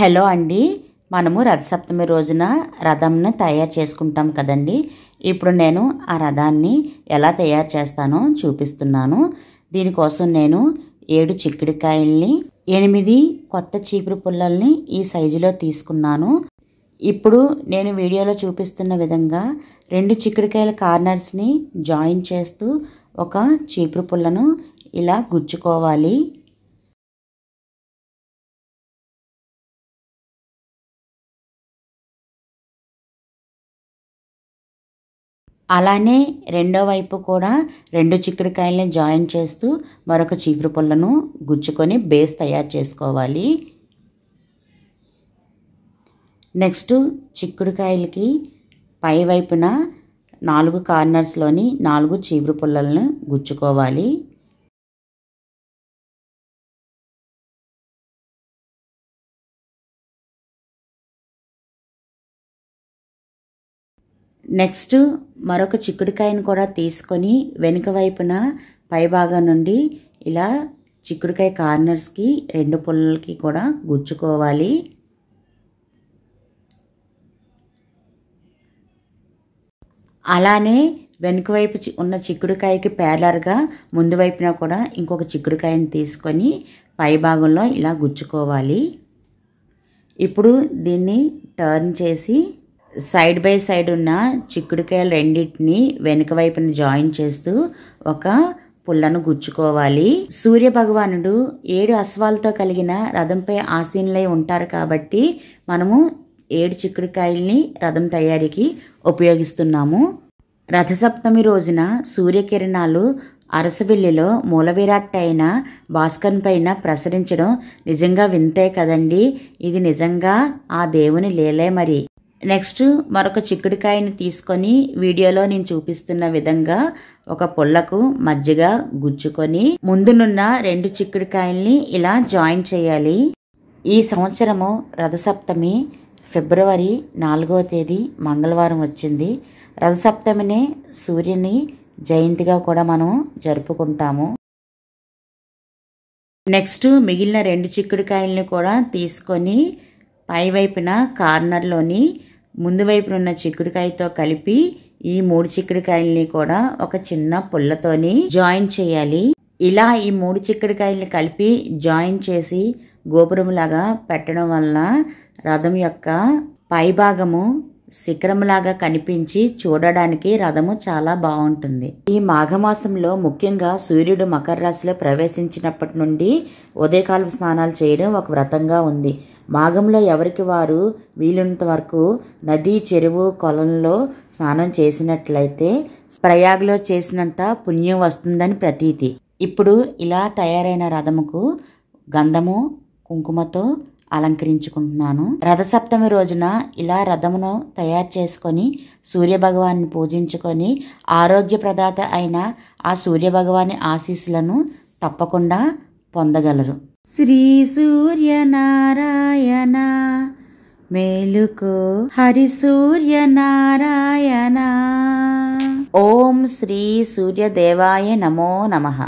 Hello అండి, మనము రథసప్తమి రోజున రథంను తయారు చేసుకుంటాం కదండి. ఇప్పుడు నేను ఆ రథాన్ని ఎలా తయారు చేస్తానో చూపిస్తున్నాను. దీనికోసం నేను 7 చిక్కుడుకాయల్ని 8 కొత్త చీపురు పుల్లల్ని ఈ సైజులో తీసుకున్నాను. ఇప్పుడు నేను వీడియోలో చూపిస్తున్న విధంగా 2 చిక్కుడుకాయల కార్నర్స్ని జాయిన్ చేస్తూ ఒక చీపురు పుల్లను ఇలా గుచ్చుకోవాలి. అలానే రెండో వైపు కూడా 2 చిక్కుడుకాయల్ని జాయిన్ చేస్తూ మరొక చీపురు పుల్లను గుచ్చుకొని బేస్ తయారు చేసుకోవాలి. నెక్స్ట్ చిక్కుడుకాయలకి పై వైపున 4 కార్నర్స్లోని 4 చీపురు పుల్లలను గుచ్చుకోవాలి. నెక్స్ట్ మరొక చిక్కుడుకాయను కూడా తీసుకొని వెనుక వైపున పై భాగం నుండి ఇలా చిక్కుడుకాయ కార్నర్స్కి 2 పుల్లలకి కూడా గుచ్చుకోవాలి. అలానే వెనుక వైపు ఉన్న చిక్కుడుకాయకి ప్యారలర్గా ముందు వైపున కూడా ఇంకొక చిక్కుడుకాయని తీసుకొని పై భాగంలో ఇలా గుచ్చుకోవాలి. ఇప్పుడు దీన్ని టర్న్ చేసి సైడ్ బై సైడ్ ఉన్న చిక్కుడుకాయలు రెండింటిని వెనుక వైపున జాయిన్ చేస్తూ ఒక పుల్లను గుచ్చుకోవాలి. సూర్య భగవానుడు 7 అశ్వాలతో కలిగిన రథంపై ఆసీనులై ఉంటారు కాబట్టి మనము 7 చిక్కుడుకాయల్ని రథం తయారీకి ఉపయోగిస్తున్నాము. రథసప్తమి రోజున సూర్యకిరణాలు అరసవిల్లిలో మూలవిరాట్ అయిన భాస్కర్ పైన ప్రసరించడం నిజంగా వింతే కదండి. ఇది నిజంగా ఆ దేవుని లీలే. మరి నెక్స్ట్ మరొక చిక్కుడుకాయని తీసుకొని వీడియోలో నేను చూపిస్తున్న విధంగా ఒక పుల్లకు మధ్యగా గుచ్చుకొని ముందునున్న 2 చిక్కుడుకాయల్ని ఇలా జాయిన్ చేయాలి. ఈ సంవత్సరము రథసప్తమి ఫిబ్రవరి 4వ తేదీ మంగళవారం వచ్చింది. రథసప్తమినే సూర్యుని జయంతిగా కూడా మనం జరుపుకుంటాము. నెక్స్ట్ మిగిలిన 2 చిక్కుడుకాయల్ని కూడా తీసుకొని పై వైపున కార్నర్లోని ముందు వైపున ఉన్న చిక్కుడుకాయతో కలిపి ఈ 3 చిక్కుడుకాయల్ని కూడా ఒక చిన్న పుల్లతోని జాయిన్ చేయాలి. ఇలా ఈ 3 చిక్కుడుకాయల్ని కలిపి జాయిన్ చేసి గోపురంలాగా పెట్టడం వల్ల రథం యొక్క పై భాగము శిఖరంలాగా కనిపించి చూడడానికి రథము చాలా బాగుంటుంది. ఈ మాఘమాసంలో ముఖ్యంగా సూర్యుడు మకర రాశిలో ప్రవేశించినప్పటి నుండి ఉదయకాలపు స్నానాలు చేయడం ఒక వ్రతంగా ఉంది. మాఘంలో ఎవరికి వారు వీలున్నంత వరకు నది, చెరువు, కొలంలో స్నానం చేసినట్లయితే ప్రయాగ్లో చేసినంత పుణ్యం వస్తుందని ప్రతీతి. ఇప్పుడు ఇలా తయారైన రథముకు గంధము, కుంకుమతో అలంకరించుకుంటున్నాను. రథసప్తమి రోజున ఇలా రథమును తయారు చేసుకొని సూర్యభగవాన్ని పూజించుకొని ఆరోగ్య ప్రదాత అయిన ఆ సూర్యభగవాని ఆశీస్సులను తప్పకుండా పొందగలరు. శ్రీ సూర్యనారాయణ మేలుకో, హరి సూర్యనారాయణ. ఓం శ్రీ సూర్యదేవాయ నమో నమః.